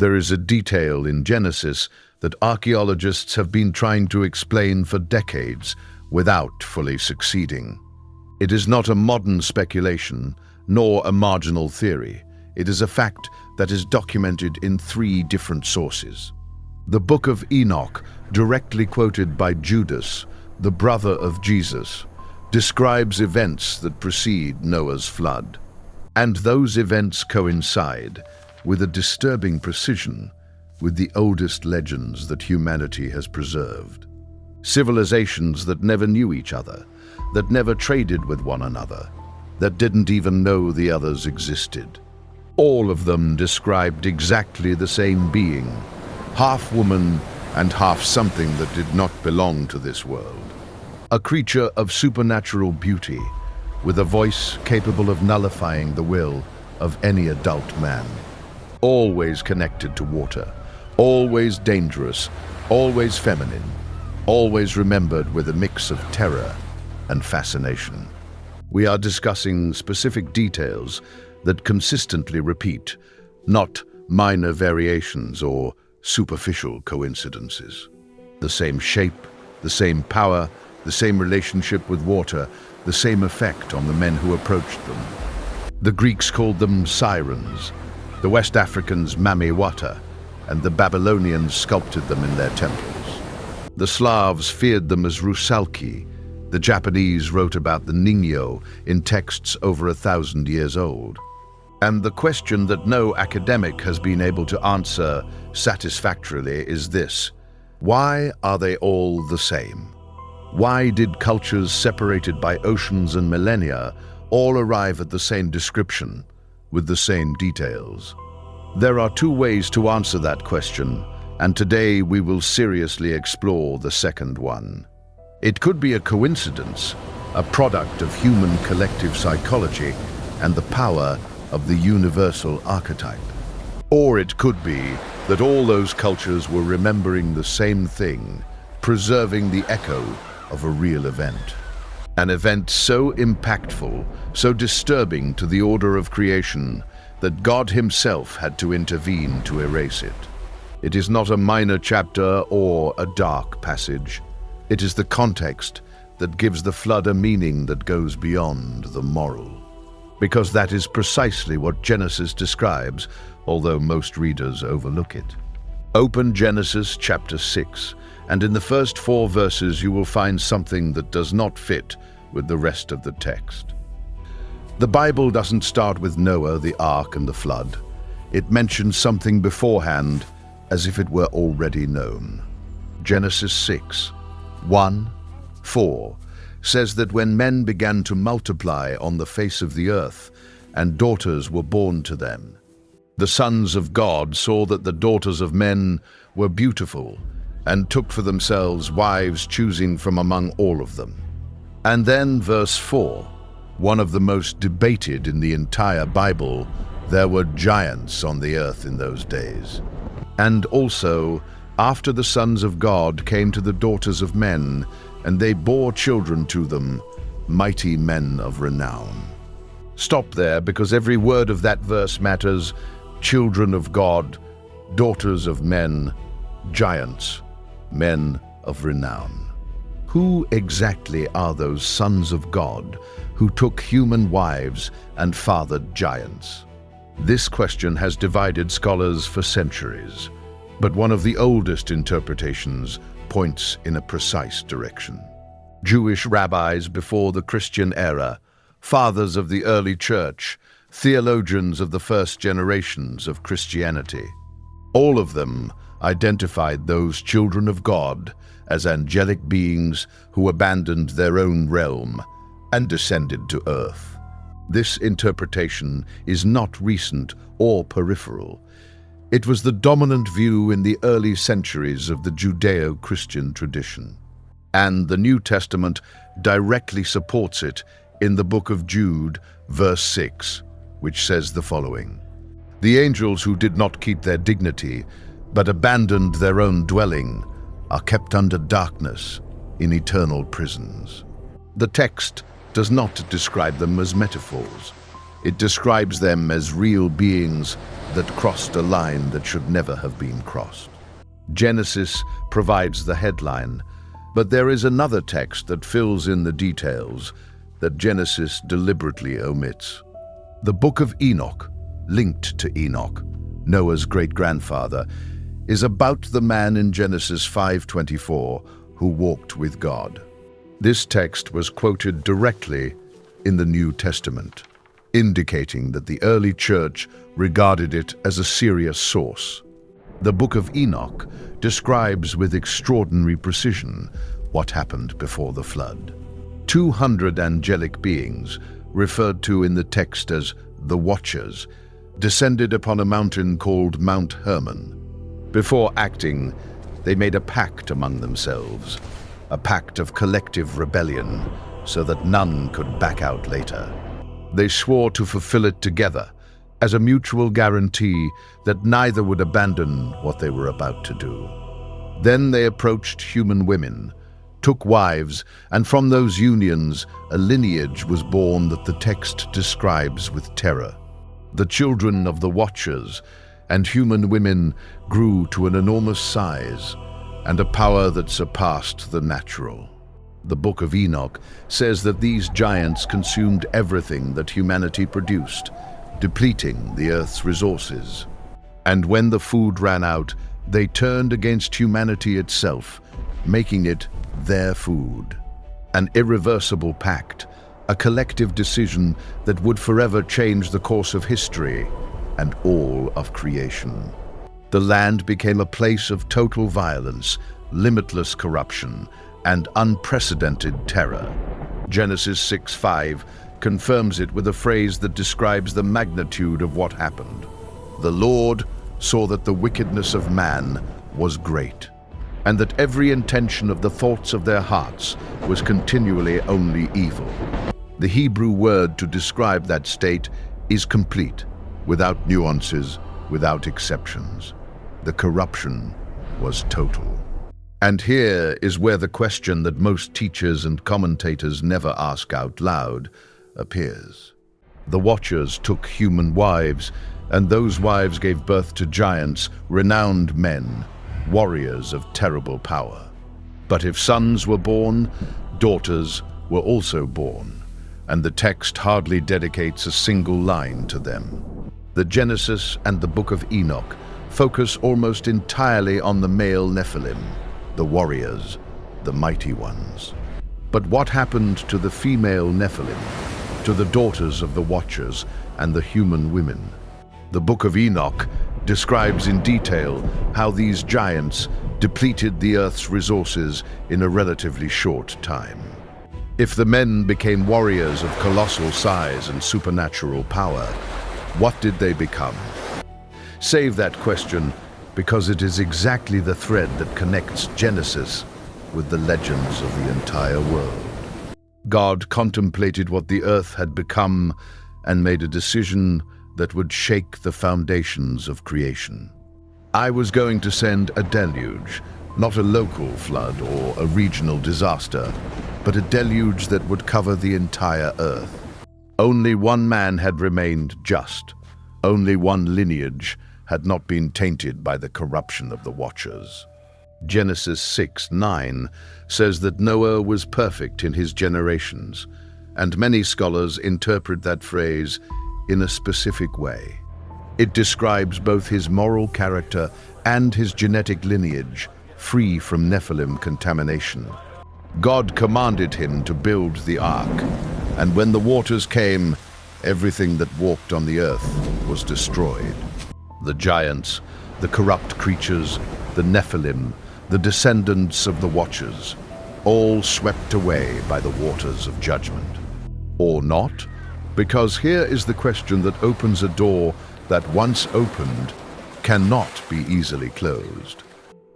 There is a detail in Genesis that archaeologists have been trying to explain for decades without fully succeeding. It is not a modern speculation, nor a marginal theory. It is a fact that is documented in 3 different sources. The Book of Enoch, directly quoted by Judas, the brother of Jesus, describes events that precede Noah's flood. And those events coincide, with a disturbing precision, with the oldest legends that humanity has preserved. Civilizations that never knew each other, that never traded with one another, that didn't even know the others existed. All of them described exactly the same being, half woman and half something that did not belong to this world. A creature of supernatural beauty, with a voice capable of nullifying the will of any adult man. Always connected to water, always dangerous, always feminine, always remembered with a mix of terror and fascination. We are discussing specific details that consistently repeat, not minor variations or superficial coincidences. The same shape, the same power, the same relationship with water, the same effect on the men who approached them. The Greeks called them Sirens, the West Africans Mami Wata, and the Babylonians sculpted them in their temples. The Slavs feared them as Rusalki. The Japanese wrote about the Ningyo in texts over 1,000 years old. And the question that no academic has been able to answer satisfactorily is this: why are they all the same? Why did cultures separated by oceans and millennia all arrive at the same description, with the same details? There are 2 ways to answer that question, and today we will seriously explore the second one. It could be a coincidence, a product of human collective psychology and the power of the universal archetype. Or it could be that all those cultures were remembering the same thing, preserving the echo of a real event. An event so impactful, so disturbing to the order of creation, that God himself had to intervene to erase it. It is not a minor chapter or a dark passage. It is the context that gives the flood a meaning that goes beyond the moral. Because that is precisely what Genesis describes, although most readers overlook it. Open Genesis chapter 6, and in the first 4 verses you will find something that does not fit with the rest of the text. The Bible doesn't start with Noah, the ark, and the flood. It mentions something beforehand, as if it were already known. Genesis 6, 1-4 says that when men began to multiply on the face of the earth, and daughters were born to them, the sons of God saw that the daughters of men were beautiful, and took for themselves wives, choosing from among all of them. And then verse 4, one of the most debated in the entire Bible: there were giants on the earth in those days. And also, after the sons of God came to the daughters of men, and they bore children to them, mighty men of renown. Stop there, because every word of that verse matters. Children of God, daughters of men, giants, men of renown. Who exactly are those sons of God who took human wives and fathered giants? This question has divided scholars for centuries, but one of the oldest interpretations points in a precise direction. Jewish rabbis before the Christian era, fathers of the early church, theologians of the first generations of Christianity, all of them identified those children of God as angelic beings who abandoned their own realm and descended to earth. This interpretation is not recent or peripheral. It was the dominant view in the early centuries of the Judeo-Christian tradition. And the New Testament directly supports it in the book of Jude, verse 6, which says the following: "The angels who did not keep their dignity, but abandoned their own dwelling, are kept under darkness in eternal prisons." The text does not describe them as metaphors. It describes them as real beings that crossed a line that should never have been crossed. Genesis provides the headline, but there is another text that fills in the details that Genesis deliberately omits. The Book of Enoch, linked to Enoch, Noah's great-grandfather, is about the man in Genesis 5:24 who walked with God. This text was quoted directly in the New Testament, indicating that the early church regarded it as a serious source. The Book of Enoch describes with extraordinary precision what happened before the flood. 200 angelic beings, referred to in the text as the Watchers, descended upon a mountain called Mount Hermon. Before acting, they made a pact among themselves, a pact of collective rebellion, so that none could back out later. They swore to fulfill it together, as a mutual guarantee that neither would abandon what they were about to do. Then they approached human women, took wives, and from those unions a lineage was born that the text describes with terror. The children of the Watchers and human women grew to an enormous size and a power that surpassed the natural. The Book of Enoch says that these giants consumed everything that humanity produced, depleting the earth's resources. And when the food ran out, they turned against humanity itself, making it their food. An irreversible pact, a collective decision that would forever change the course of history and all of creation. The land became a place of total violence, limitless corruption, and unprecedented terror. Genesis 6:5 confirms it with a phrase that describes the magnitude of what happened. The Lord saw that the wickedness of man was great, and that every intention of the thoughts of their hearts was continually only evil. The Hebrew word to describe that state is complete, without nuances, without exceptions. The corruption was total. And here is where the question that most teachers and commentators never ask out loud appears. The Watchers took human wives, and those wives gave birth to giants, renowned men, warriors of terrible power. But if sons were born, daughters were also born, and the text hardly dedicates a single line to them. The Genesis and the Book of Enoch focus almost entirely on the male Nephilim, the warriors, the mighty ones. But what happened to the female Nephilim, to the daughters of the Watchers and the human women? The Book of Enoch describes in detail how these giants depleted the earth's resources in a relatively short time. If the men became warriors of colossal size and supernatural power, what did they become? Save that question, because it is exactly the thread that connects Genesis with the legends of the entire world. God contemplated what the earth had become and made a decision that would shake the foundations of creation. I was going to send a deluge, not a local flood or a regional disaster, but a deluge that would cover the entire earth. Only one man had remained just. Only one lineage had not been tainted by the corruption of the Watchers. Genesis 6:9 says that Noah was perfect in his generations, and many scholars interpret that phrase in a specific way. It describes both his moral character and his genetic lineage, free from Nephilim contamination. God commanded him to build the ark, and when the waters came, everything that walked on the earth was destroyed. The giants, the corrupt creatures, the Nephilim, the descendants of the Watchers, all swept away by the waters of judgment. Or not? Because here is the question that opens a door that, once opened, cannot be easily closed.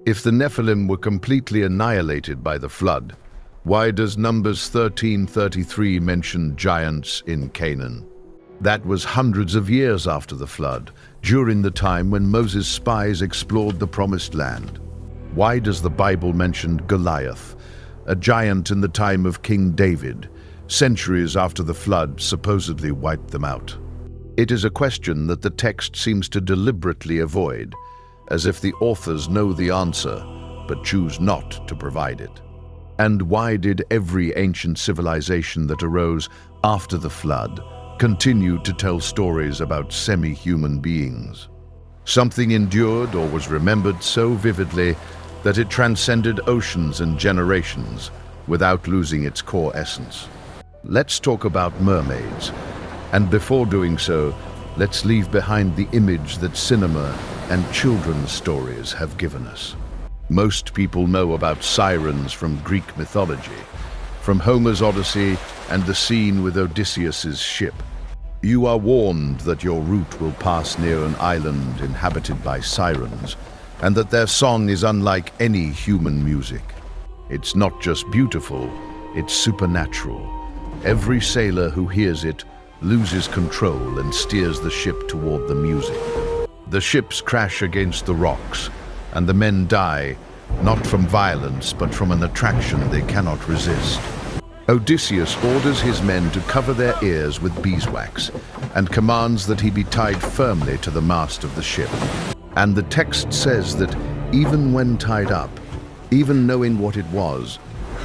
If the Nephilim were completely annihilated by the flood, why does Numbers 13:33 mention giants in Canaan? That was hundreds of years after the flood, during the time when Moses' spies explored the Promised Land. Why does the Bible mention Goliath, a giant in the time of King David, centuries after the flood supposedly wiped them out? It is a question that the text seems to deliberately avoid, as if the authors know the answer, but choose not to provide it. And why did every ancient civilization that arose after the flood continue to tell stories about semi-human beings? Something endured or was remembered so vividly that it transcended oceans and generations without losing its core essence. Let's talk about mermaids, and before doing so, let's leave behind the image that cinema and children's stories have given us. Most people know about sirens from Greek mythology, from Homer's Odyssey and the scene with Odysseus's ship. You are warned that your route will pass near an island inhabited by sirens, and that their song is unlike any human music. It's not just beautiful, it's supernatural. Every sailor who hears it loses control and steers the ship toward the music. The ships crash against the rocks, and the men die, not from violence, but from an attraction they cannot resist. Odysseus orders his men to cover their ears with beeswax and commands that he be tied firmly to the mast of the ship. And the text says that even when tied up, even knowing what it was,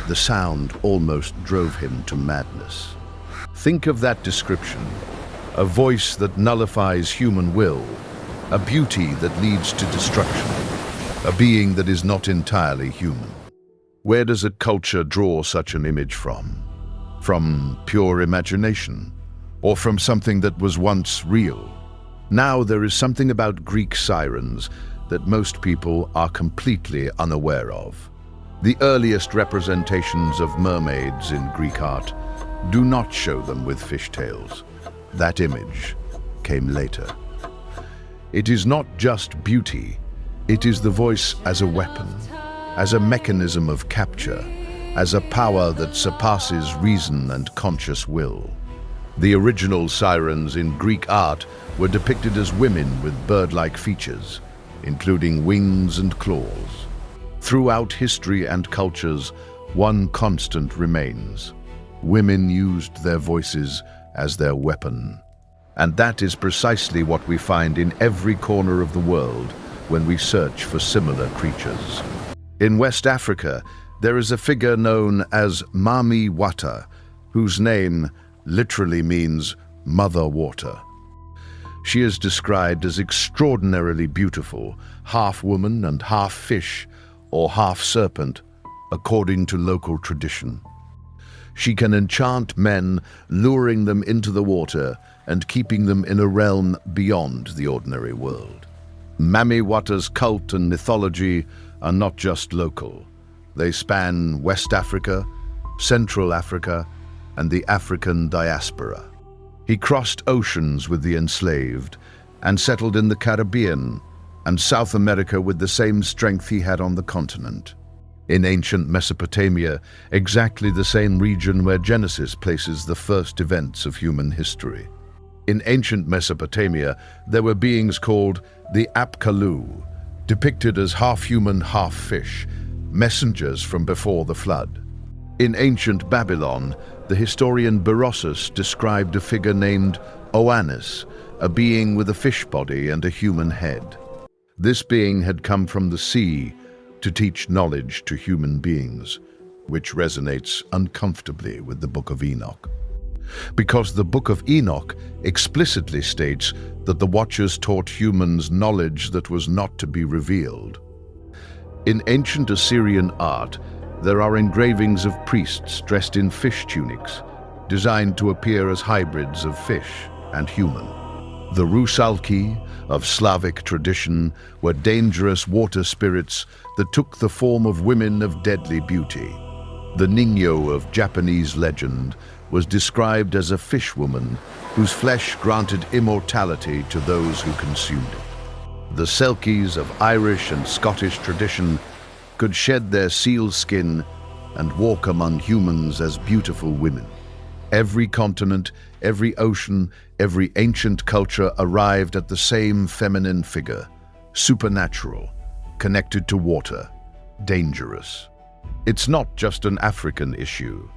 the sound almost drove him to madness. Think of that description: a voice that nullifies human will, a beauty that leads to destruction, a being that is not entirely human. Where does a culture draw such an image from? From pure imagination, or from something that was once real? Now there is something about Greek sirens that most people are completely unaware of. The earliest representations of mermaids in Greek art do not show them with fishtails. That image came later. It is not just beauty, it is the voice as a weapon, as a mechanism of capture, as a power that surpasses reason and conscious will. The original sirens in Greek art were depicted as women with bird-like features, including wings and claws. Throughout history and cultures, one constant remains: women used their voices as their weapon. And that is precisely what we find in every corner of the world when we search for similar creatures. In West Africa, there is a figure known as Mami Wata, whose name literally means Mother Water. She is described as extraordinarily beautiful, half woman and half fish, or half serpent, according to local tradition. She can enchant men, luring them into the water and keeping them in a realm beyond the ordinary world. Mami Wata's cult and mythology are not just local. They span West Africa, Central Africa, and the African diaspora. He crossed oceans with the enslaved and settled in the Caribbean and South America with the same strength he had on the continent. In ancient Mesopotamia, exactly the same region where Genesis places the first events of human history. In ancient Mesopotamia, there were beings called the Abgaloo, depicted as half-human, half-fish, messengers from before the flood. In ancient Babylon, the historian Berossus described a figure named Oannes, a being with a fish body and a human head. This being had come from the sea to teach knowledge to human beings, which resonates uncomfortably with the Book of Enoch. Because the Book of Enoch explicitly states that the Watchers taught humans knowledge that was not to be revealed. In ancient Assyrian art, there are engravings of priests dressed in fish tunics, designed to appear as hybrids of fish and human. The Rusalki of Slavic tradition were dangerous water spirits that took the form of women of deadly beauty. The Ningyo of Japanese legend was described as a fish woman whose flesh granted immortality to those who consumed it. The Selkies of Irish and Scottish tradition could shed their seal skin and walk among humans as beautiful women. Every continent, every ocean, every ancient culture arrived at the same feminine figure, supernatural, connected to water, dangerous. It's not just an African issue.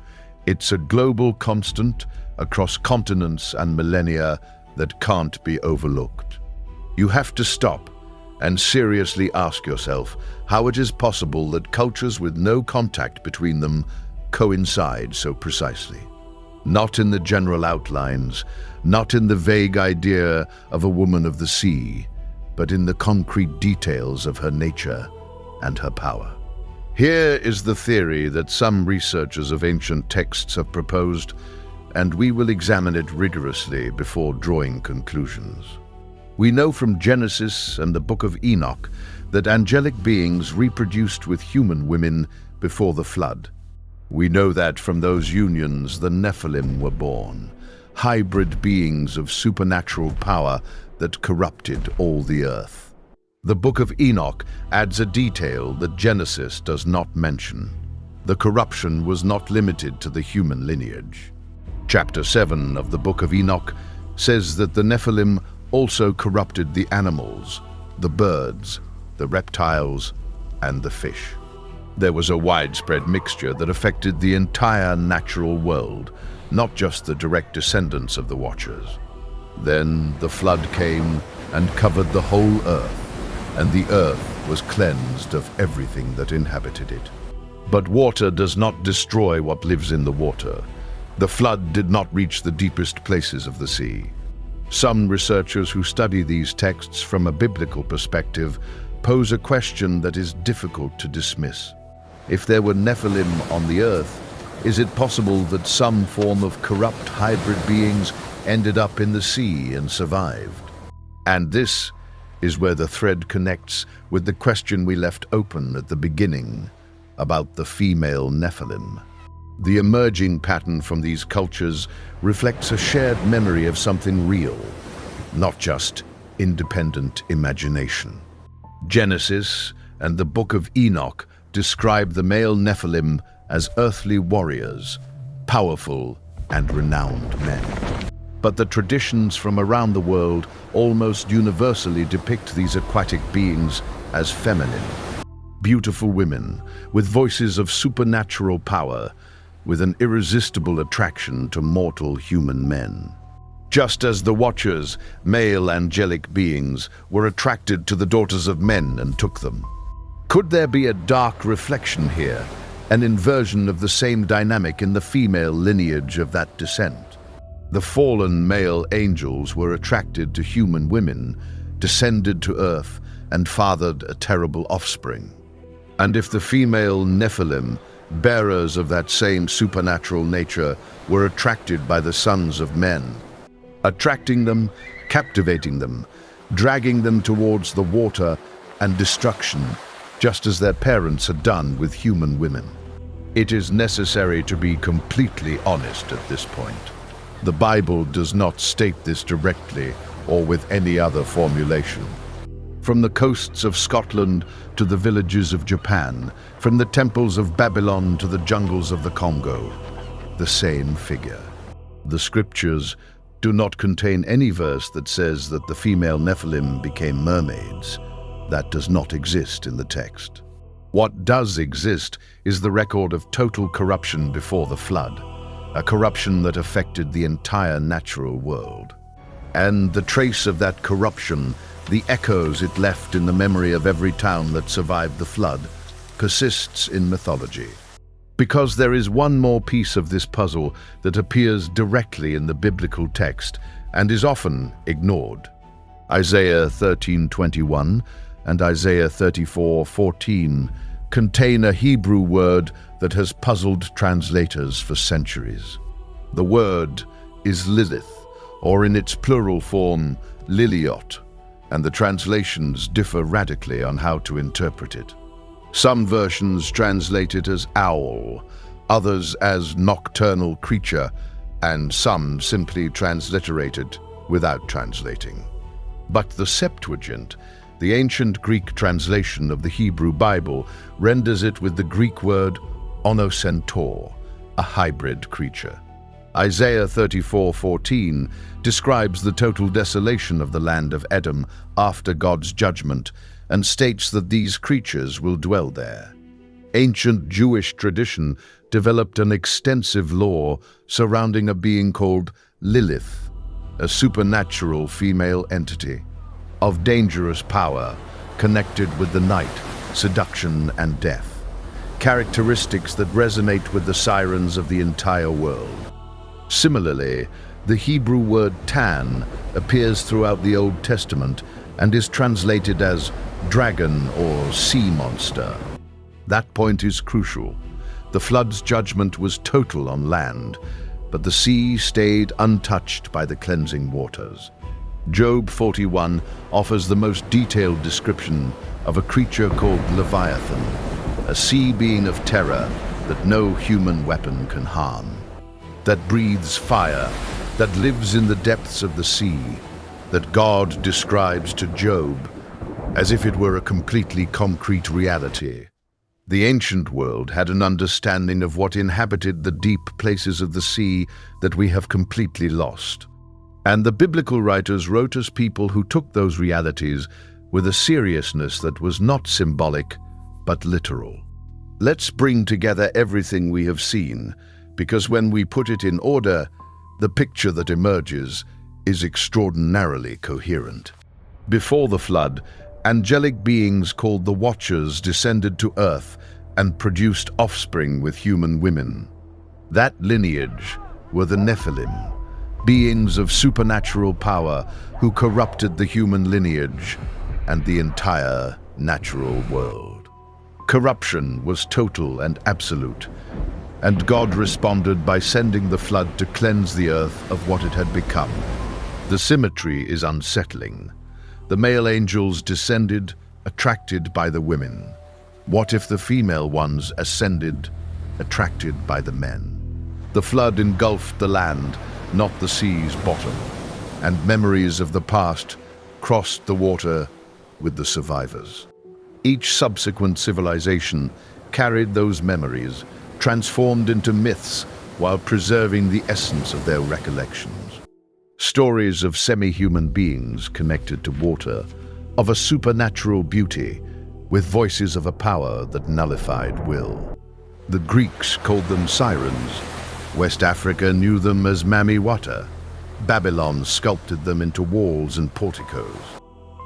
It's a global constant across continents and millennia, that can't be overlooked. You have to stop and seriously ask yourself how it is possible that cultures with no contact between them coincide so precisely. Not in the general outlines, not in the vague idea of a woman of the sea, but in the concrete details of her nature and her power. Here is the theory that some researchers of ancient texts have proposed, and we will examine it rigorously before drawing conclusions. We know from Genesis and the Book of Enoch that angelic beings reproduced with human women before the flood. We know that from those unions the Nephilim were born, hybrid beings of supernatural power that corrupted all the earth. The Book of Enoch adds a detail that Genesis does not mention. The corruption was not limited to the human lineage. Chapter 7 of the Book of Enoch says that the Nephilim also corrupted the animals, the birds, the reptiles, and the fish. There was a widespread mixture that affected the entire natural world, not just the direct descendants of the Watchers. Then the flood came and covered the whole earth, and the earth was cleansed of everything that inhabited it. But water does not destroy what lives in the water. The flood did not reach the deepest places of the sea. Some researchers who study these texts from a biblical perspective pose a question that is difficult to dismiss. If there were Nephilim on the earth, is it possible that some form of corrupt hybrid beings ended up in the sea and survived? And this is where the thread connects with the question we left open at the beginning about the female Nephilim. The emerging pattern from these cultures reflects a shared memory of something real, not just independent imagination. Genesis and the Book of Enoch describe the male Nephilim as earthly warriors, powerful and renowned men. But the traditions from around the world almost universally depict these aquatic beings as feminine, beautiful women with voices of supernatural power, with an irresistible attraction to mortal human men. Just as the Watchers, male angelic beings, were attracted to the daughters of men and took them. Could there be a dark reflection here, an inversion of the same dynamic in the female lineage of that descent? The fallen male angels were attracted to human women, descended to earth, and fathered a terrible offspring. And if the female Nephilim, bearers of that same supernatural nature, were attracted by the sons of men, attracting them, captivating them, dragging them towards the water and destruction, just as their parents had done with human women. It is necessary to be completely honest at this point. The Bible does not state this directly or with any other formulation. From the coasts of Scotland to the villages of Japan, from the temples of Babylon to the jungles of the Congo, the same figure. The scriptures do not contain any verse that says that the female Nephilim became mermaids. That does not exist in the text. What does exist is the record of total corruption before the flood, a corruption that affected the entire natural world. And the trace of that corruption, the echoes it left in the memory of every town that survived the flood, persists in mythology. Because there is one more piece of this puzzle that appears directly in the biblical text and is often ignored. Isaiah 13:21 and Isaiah 34:14 contain a Hebrew word that has puzzled translators for centuries. The word is Lilith, or in its plural form, Liliot, and the translations differ radically on how to interpret it. Some versions translate it as owl, others as nocturnal creature, and some simply transliterate it without translating. But the Septuagint, the ancient Greek translation of the Hebrew Bible, renders it with the Greek word onocentaur, a hybrid creature. Isaiah 34:14 describes the total desolation of the land of Edom after God's judgment and states that these creatures will dwell there. Ancient Jewish tradition developed an extensive lore surrounding a being called Lilith, a supernatural female entity, of dangerous power, connected with the night, seduction, and death. Characteristics that resonate with the sirens of the entire world. Similarly, the Hebrew word tan appears throughout the Old Testament and is translated as dragon or sea monster. That point is crucial. The flood's judgment was total on land, but the sea stayed untouched by the cleansing waters. Job 41 offers the most detailed description of a creature called Leviathan, a sea being of terror that no human weapon can harm, that breathes fire, that lives in the depths of the sea, that God describes to Job as if it were a completely concrete reality. The ancient world had an understanding of what inhabited the deep places of the sea that we have completely lost. And the biblical writers wrote as people who took those realities with a seriousness that was not symbolic, but literal. Let's bring together everything we have seen, because when we put it in order, the picture that emerges is extraordinarily coherent. Before the flood, angelic beings called the Watchers descended to earth and produced offspring with human women. That lineage were the Nephilim, beings of supernatural power who corrupted the human lineage and the entire natural world. Corruption was total and absolute, and God responded by sending the flood to cleanse the earth of what it had become. The symmetry is unsettling. The male angels descended, attracted by the women. What if the female ones ascended, attracted by the men? The flood engulfed the land, not the sea's bottom, and memories of the past crossed the water with the survivors. Each subsequent civilization carried those memories, transformed into myths while preserving the essence of their recollections. Stories of semi-human beings connected to water, of a supernatural beauty, with voices of a power that nullified will. The Greeks called them Sirens. West Africa knew them as Mami Wata. Babylon sculpted them into walls and porticos.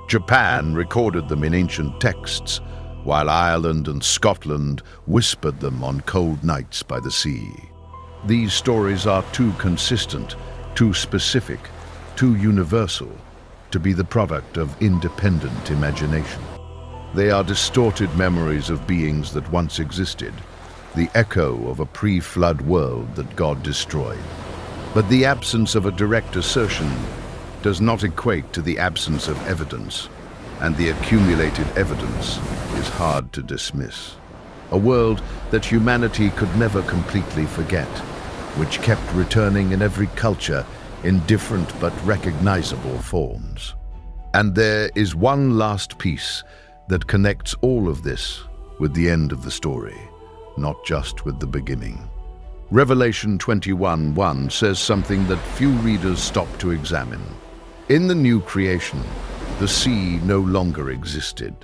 Japan recorded them in ancient texts, while Ireland and Scotland whispered them on cold nights by the sea. These stories are too consistent, too specific, too universal to be the product of independent imagination. They are distorted memories of beings that once existed, the echo of a pre-flood world that God destroyed. But the absence of a direct assertion does not equate to the absence of evidence, and the accumulated evidence is hard to dismiss. A world that humanity could never completely forget, which kept returning in every culture in different but recognizable forms. And there is one last piece that connects all of this with the end of the story, not just with the beginning. Revelation 21:1 says something that few readers stop to examine. In the new creation, the sea no longer existed.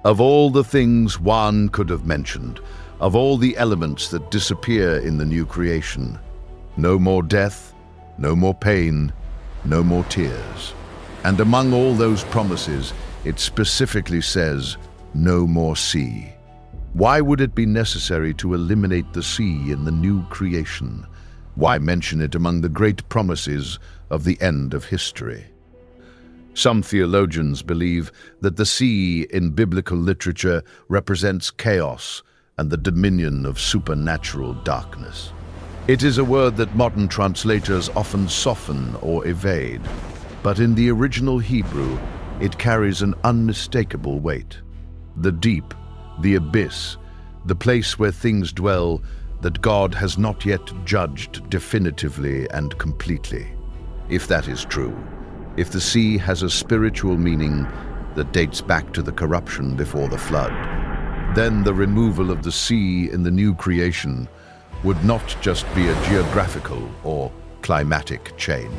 Of all the things one could have mentioned, of all the elements that disappear in the new creation, no more death, no more pain, no more tears. And among all those promises, it specifically says, no more sea. Why would it be necessary to eliminate the sea in the new creation? Why mention it among the great promises of the end of history? Some theologians believe that the sea in biblical literature represents chaos and the dominion of supernatural darkness. It is a word that modern translators often soften or evade, but in the original Hebrew, it carries an unmistakable weight. The deep, the abyss, the place where things dwell that God has not yet judged definitively and completely. If that is true, if the sea has a spiritual meaning that dates back to the corruption before the flood, then the removal of the sea in the new creation would not just be a geographical or climatic change.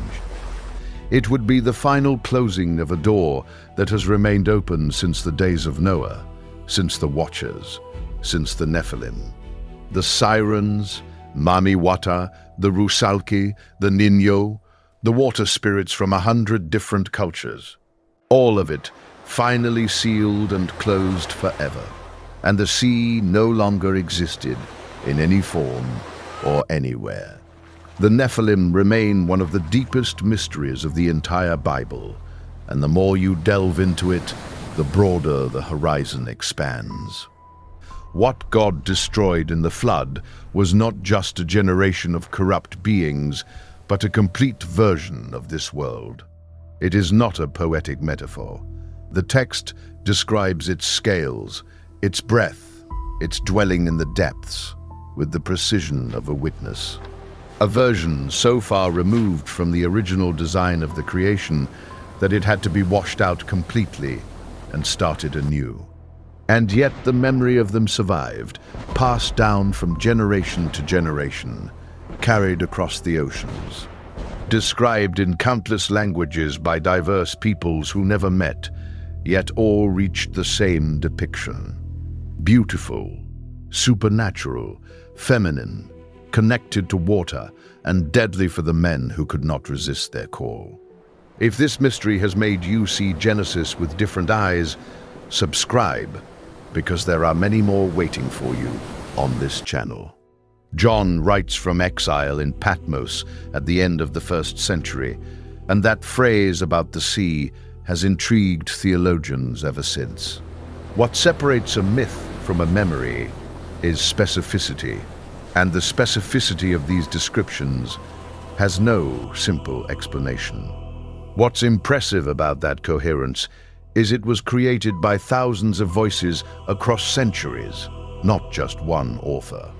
It would be the final closing of a door that has remained open since the days of Noah, since the Watchers, since the Nephilim. The Sirens, Mami Wata, the Rusalki, the Ningyo, the water spirits from 100 different cultures. All of it finally sealed and closed forever, and the sea no longer existed in any form or anywhere. The Nephilim remain one of the deepest mysteries of the entire Bible, and the more you delve into it, the broader the horizon expands. What God destroyed in the flood was not just a generation of corrupt beings, but a complete version of this world. It is not a poetic metaphor. The text describes its scales, its breadth, its dwelling in the depths, with the precision of a witness. A version so far removed from the original design of the creation that it had to be washed out completely and started anew. And yet the memory of them survived, passed down from generation to generation, carried across the oceans, described in countless languages by diverse peoples who never met, yet all reached the same depiction. Beautiful, supernatural, feminine, connected to water, and deadly for the men who could not resist their call. If this mystery has made you see Genesis with different eyes, subscribe, because there are many more waiting for you on this channel. John writes from exile in Patmos at the end of the 1st century, and that phrase about the sea has intrigued theologians ever since. What separates a myth from a memory is specificity, and the specificity of these descriptions has no simple explanation. What's impressive about that coherence is it was created by thousands of voices across centuries, not just one author.